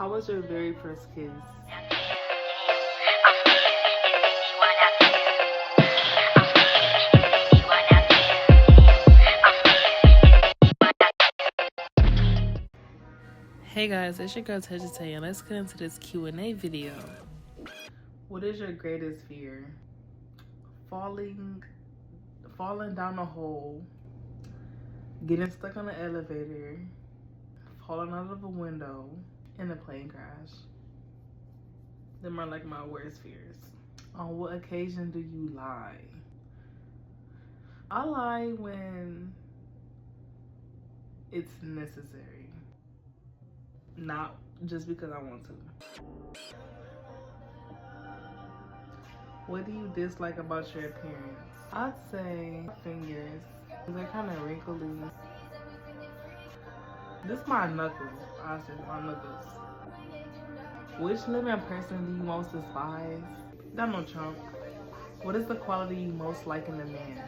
How was your very first kiss? Hey guys, it's your girl Tejite, and let's get into this Q&A video. What is your greatest fear? Falling down a hole, getting stuck on an elevator, falling out of a window, and a plane crash. Them are like my worst fears. On what occasion do you lie? I lie when it's necessary, not just because I want to. What do you dislike about your appearance? I'd say fingers. They're kind of wrinkly. This is my knuckles. Honestly, my knuckles. Which living person do you most despise? Donald Trump. What is the quality you most like in a man?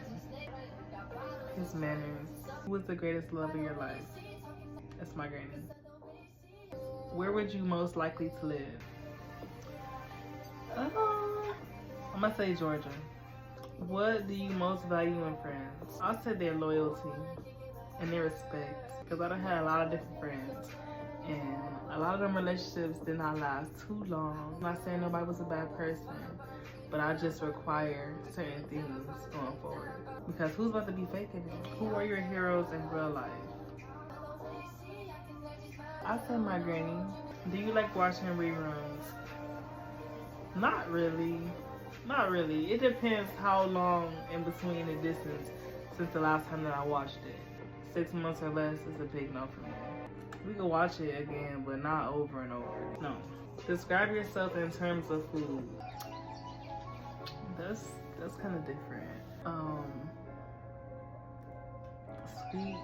His manners. Who is the greatest love of your life? That's my granny. Where would you most likely to live? I'm gonna say Georgia. What do you most value in friends? I'll say their loyalty and their respect, because I done had a lot of different friends, and a lot of them relationships did not last too long. I'm not saying nobody was a bad person, but I just require certain things going forward, because who's about to be faking it? Who are your heroes in real life? I say my granny. Do you like watching reruns? Not really. Not really. It depends how long in between the distance since the last time that I watched it. 6 months or less is a big no for me. We can watch it again, but not over and over. No. Describe yourself in terms of food. That's kind of different. Sweet,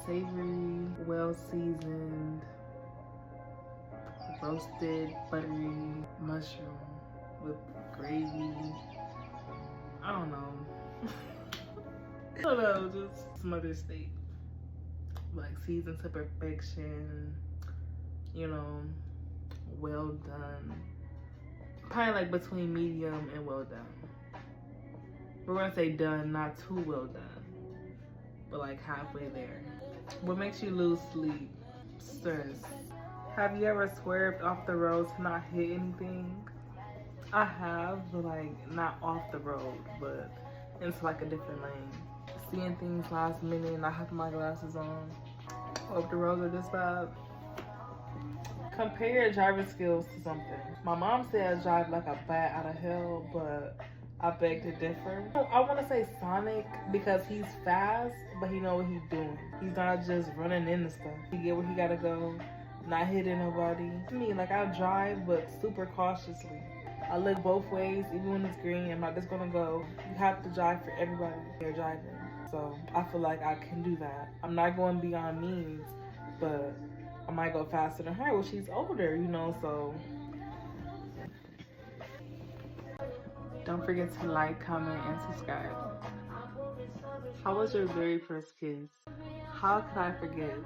savory, well seasoned, roasted, buttery mushroom with gravy. I don't know. I don't know, just some other steak. Like seasoned to perfection, you know, well done. Probably like between medium and well done. We're gonna say done, not too well done, but like halfway there. What makes you lose sleep? Stress. Have you ever swerved off the road to not hit anything? I have, but like not off the road, but into like a different lane. Seeing things last minute, not having my glasses on. Hope the roads are this bad. Compare your driving skills to something. My mom said I drive like a bat out of hell, but I beg to differ. I want to say Sonic, because he's fast, but he know what he's doing. He's not just running into stuff. He get where he gotta go, not hitting nobody. To me, like I drive, but super cautiously. I look both ways, even when it's green. I'm not just gonna go. You have to drive for everybody you're driving. So I feel like I can do that. I'm not going beyond means, but I might go faster than her. Well, she's older, you know, so. Don't forget to like, comment, and subscribe. How was your very first kiss? How could I forget?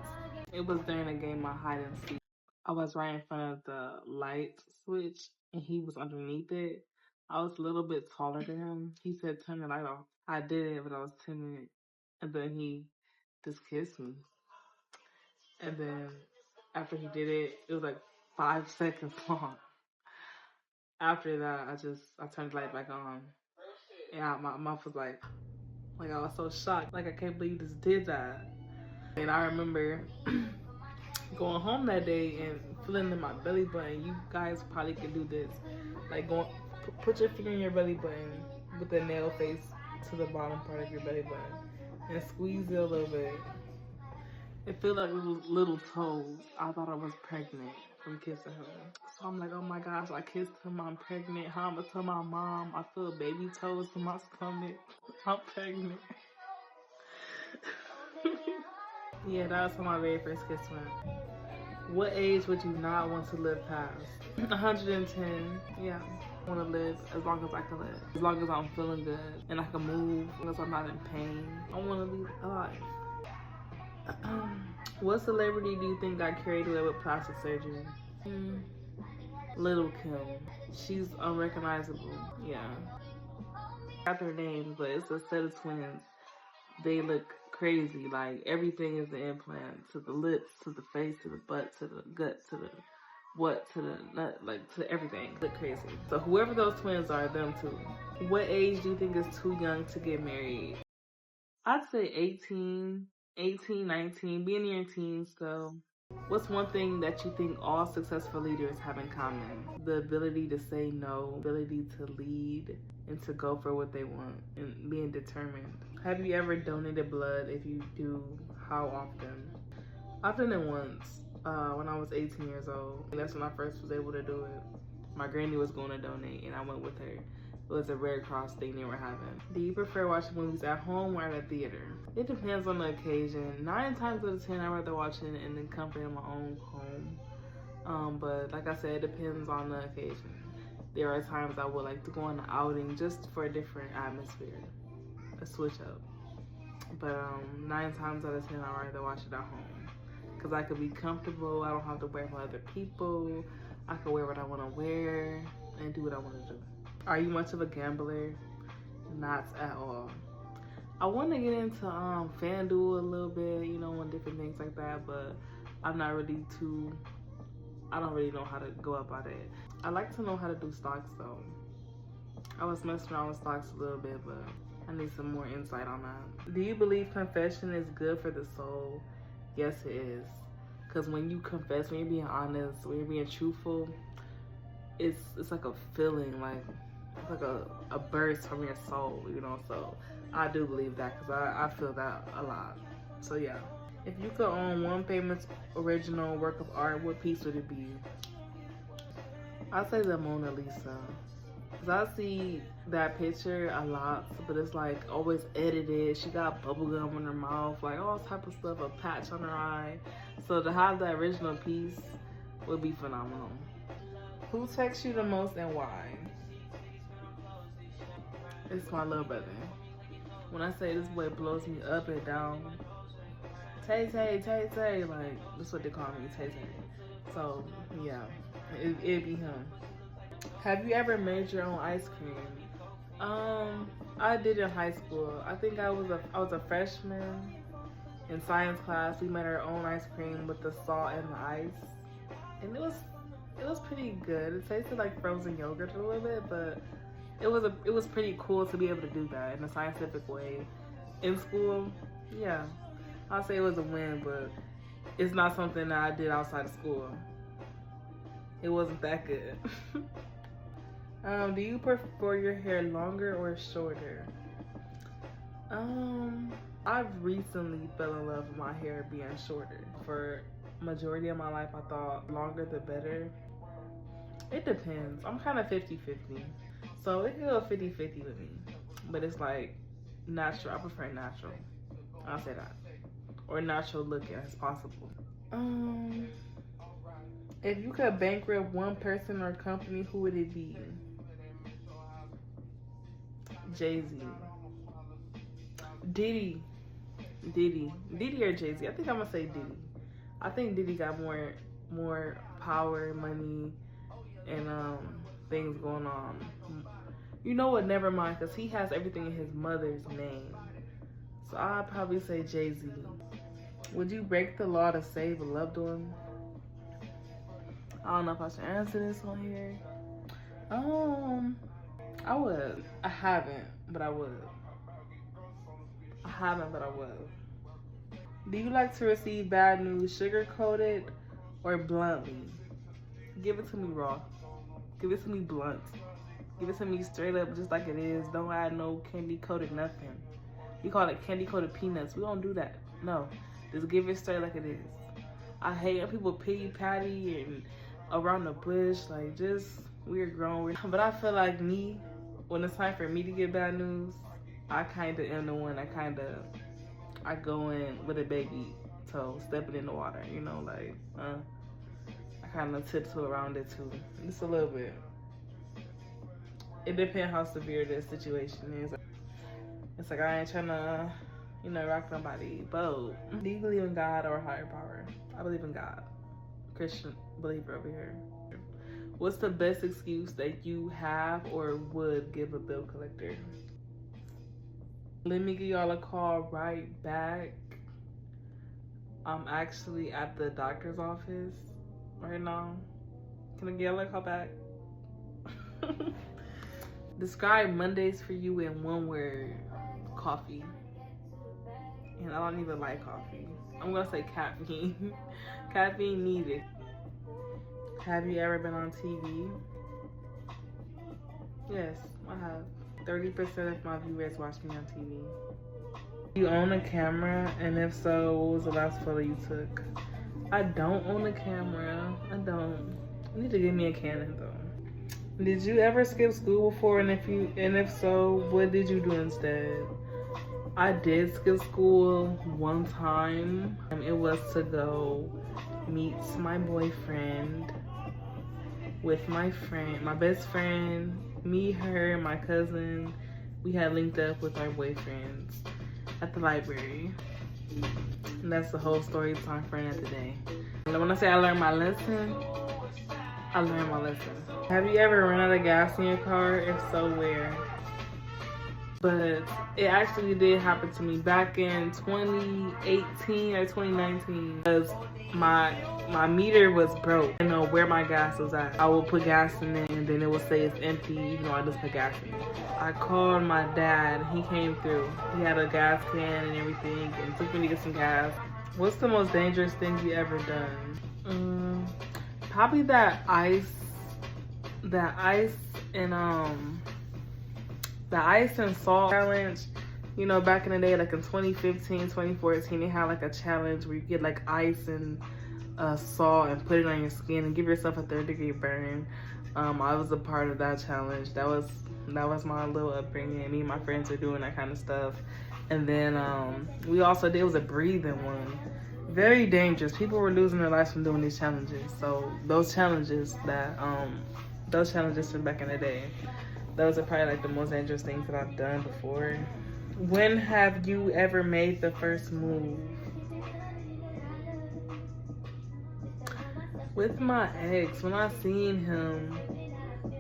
It was during a game of hide and seek. I was right in front of the light switch, and he was underneath it. I was a little bit taller than him. He said, turn the light off. I did it, but I was timid. And then he just kissed me. And then after he did it, it was like 5 seconds long. After that, I turned the light back on. And my mouth was like I was so shocked. Like, I can't believe you just did that. And I remember going home that day and feeling in my belly button. You guys probably could do this. Like, put your finger in your belly button with the nail face to the bottom part of your belly button and squeeze it a little bit. It felt like little toes. I thought I was pregnant from kissing him. So I'm like, oh my gosh, I kissed him, I'm pregnant. How I'm gonna tell my mom? I feel baby toes in my stomach. I'm pregnant. Yeah, that was how my very first kiss went. What age would you not want to live past? 110. Yeah. I want to live as long as I can live. As long as I'm feeling good and I can move, as long as I'm not in pain. I want to be alive. What celebrity do you think got carried away with plastic surgery? Mm, Little Kim. She's unrecognizable. Yeah. Got their names, but it's a set of twins. They look crazy. Like everything is the implant, to the lips, to the face, to the butt, to the gut, to the what, to the nut, like to everything. Look crazy. So whoever those twins are, them too. What age do you think is too young to get married? I'd say 18, 18, 19, being in your teens though. What's one thing that you think all successful leaders have in common? The ability to say no, ability to lead, and to go for what they want, and being determined. Have you ever donated blood? If you do, how often? I've done it once when I was 18 years old. That's when I first was able to do it. My granny was going to donate, and I went with her. It was a Red Cross thing they were having. Do you prefer watching movies at home or at a theater? It depends on the occasion. 9 times out of 10, I'd rather watch it in the comfort of my own home. But like I said, it depends on the occasion. There are times I would like to go on an outing just for a different atmosphere, a switch up. But 9 times out of 10, I'd rather watch it at home. Because I could be comfortable, I don't have to worry about other people. I can wear what I want to wear and do what I want to do. Are you much of a gambler? Not at all. I want to get into FanDuel a little bit, you know, and different things like that, but I'm not really I don't really know how to go about it. I like to know how to do stocks though. I was messing around with stocks a little bit, but I need some more insight on that. Do you believe confession is good for the soul? Yes, it is. Because when you confess, when you're being honest, when you're being truthful, it's like a feeling, like it's like a burst from your soul, you know. So I do believe that because I feel that a lot. So yeah. If you could own one famous original work of art, what piece would it be? I'd say the Mona Lisa. Cause I see that picture a lot, but it's like always edited. She got bubble gum in her mouth, like all type of stuff, a patch on her eye. So to have the original piece would be phenomenal. Who texts you the most and why? It's my little brother. When I say this boy blows me up and down, Tay Tay, Tay Tay, like that's what they call me, Tay Tay. So yeah, it'd be him. Have you ever made your own ice cream? I did in high school. I think I was a freshman in science class. We made our own ice cream with the salt and the ice, and it was pretty good. It tasted like frozen yogurt a little bit, but it was pretty cool to be able to do that in a scientific way in school. Yeah, I'll say it was a win, but it's not something that I did outside of school. It wasn't that good. Do you prefer your hair longer or shorter? I've recently fell in love with my hair being shorter. For majority of my life, I thought longer the better. It depends. I'm kind of 50-50. So it can go 50-50 with me. But it's like natural. I prefer natural. I'll say that. Or natural looking as possible. If you could bankrupt one person or company, who would it be? Jay-Z. Diddy or Jay-Z. I think I'm gonna say Diddy. I think Diddy got more power, money, and things going on. You know what? Never mind, cause he has everything in his mother's name. So I'd probably say Jay-Z. Would you break the law to save a loved one? I don't know if I should answer this on here. I would. I haven't, but I would. I haven't, but I would. Do you like to receive bad news sugar-coated or bluntly? Give it to me raw. Give it to me blunt. Give it to me straight up just like it is. Don't add no candy-coated nothing. We call it candy-coated peanuts. We don't do that. No. Just give it straight like it is. I hate when people pity-patty and around the bush. Like, just, we're grown. But I feel like me, when it's time for me to get bad news, I kind of am the one I go in with a baby toe, stepping in the water, you know, like, I kind of tiptoe around it too, just a little bit. It depends how severe the situation is. It's like I ain't trying to, you know, rock somebody boat. Do you believe in God or higher power? I believe in God. Christian believer over here. What's the best excuse that you have or would give a bill collector? Let me give y'all a call right back. I'm actually at the doctor's office right now. Can I get y'all a call back? Describe Mondays for you in one word. Coffee. And I don't even like coffee. I'm gonna say caffeine. Caffeine needed. Have you ever been on TV? Yes, I have. 30% of my viewers watch me on TV. You own a camera, and if so, what was the last photo you took? I don't own a camera. I don't. You need to give me a Canon though. Did you ever skip school before? And if so, what did you do instead? I did skip school one time. It was to go meet my boyfriend with my friend, my best friend, me, her, my cousin. We had linked up with our boyfriends at the library. And that's the whole story time for another day. And when I say I learned my lesson, I learned my lesson. Have you ever run out of gas in your car? If so, where? But it actually did happen to me back in 2018 or 2019 because my meter was broke. I didn't know where my gas was at. I would put gas in it and then it would say it's empty even though I just put gas in it. I called my dad. He came through. He had a gas can and everything and took me to get some gas. What's the most dangerous thing you ever done? Probably that ice and salt challenge. You know, back in the day, like in 2015, 2014, they had like a challenge where you get like ice and salt and put it on your skin and give yourself a 3rd-degree burn. I was a part of that challenge. That was my little upbringing. Me and my friends were doing that kind of stuff. And then we also did was a breathing one. Very dangerous. People were losing their lives from doing these challenges. So those challenges from back in the day, those are probably like the most dangerous things that I've done before. When have you ever made the first move? With my ex, when I seen him,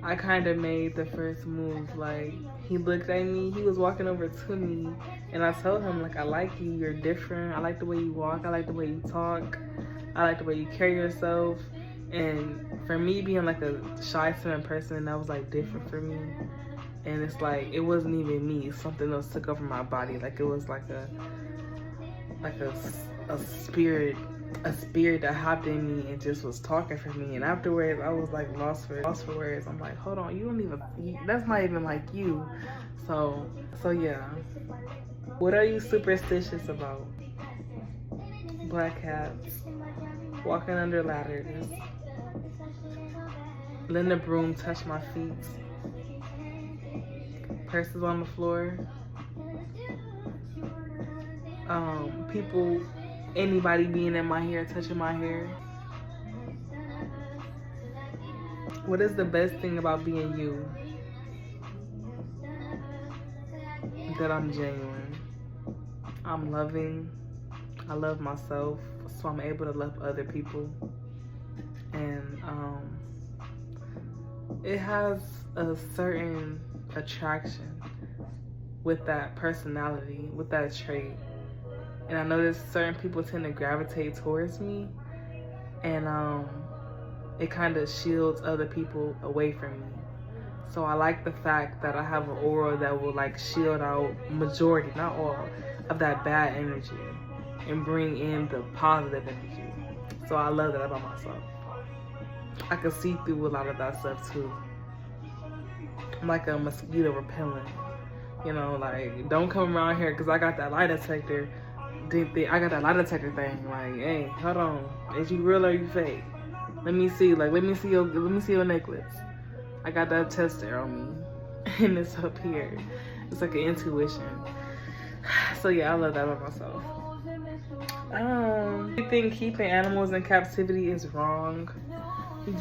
I kind of made the first move. Like, he looked at me, he was walking over to me, and I told him, like, I like you, you're different. I like the way you walk, I like the way you talk, I like the way you carry yourself. And for me being like a shy, timid person, that was like different for me. And it's like, it wasn't even me. Something else took over my body. Like, it was like a spirit that hopped in me and just was talking for me. And afterwards, I was like lost for words. I'm like, hold on, you don't even, that's not even like you. So yeah. What are you superstitious about? Black cats, walking under ladders, letting the broom touch my feet, purses on the floor, anybody being in my hair, touching my hair. What is the best thing about being you? That I'm genuine. I'm loving. I love myself, so I'm able to love other people. And it has a certain attraction with that personality, with that trait. And I notice certain people tend to gravitate towards me, and it kind of shields other people away from me. So I like the fact that I have an aura that will like shield out majority, not all, of that bad energy and bring in the positive energy. So I love that about myself. I can see through a lot of that stuff too. I'm like a mosquito repellent. You know, like, don't come around here because I got that lie detector. I got that lie detector thing. Like, hey, hold on. Is you real or you fake? Let me see your necklace. I got that tester on me. And it's up here. It's like an intuition. So yeah, I love that about myself. You think keeping animals in captivity is wrong?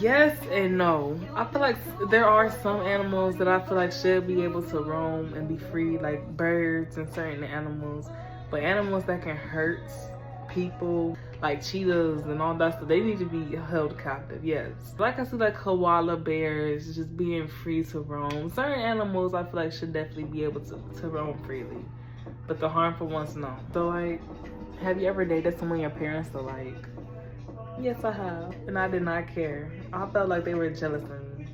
Yes and no. I feel like there are some animals that I feel like should be able to roam and be free, like birds and certain animals. But animals that can hurt people, like cheetahs and all that stuff, they need to be held captive, yes. Like I said, like koala bears just being free to roam. Certain animals I feel like should definitely be able to roam freely, but the harmful ones, no. So like, have you ever dated someone your parents are like? Yes, I have, and I did not care. I felt like they were jealous of me.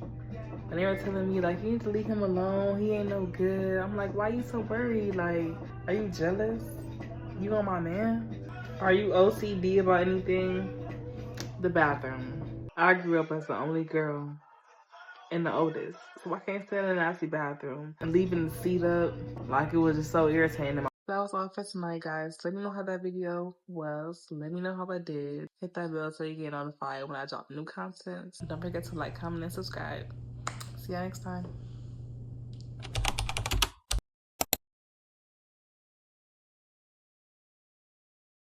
And they were telling me, like, you need to leave him alone. He ain't no good. I'm like, why you so worried? Like, are you jealous? You want my man? Are you OCD about anything? The bathroom. I grew up as the only girl and the oldest. So I can't stand in a nasty bathroom. And leaving the seat up, like, it was just so irritating. That was all for tonight, guys. Let me know how that video was. Let me know how I did. Hit that bell so you get notified when I drop new content. Don't forget to like, comment, and subscribe. See you next time.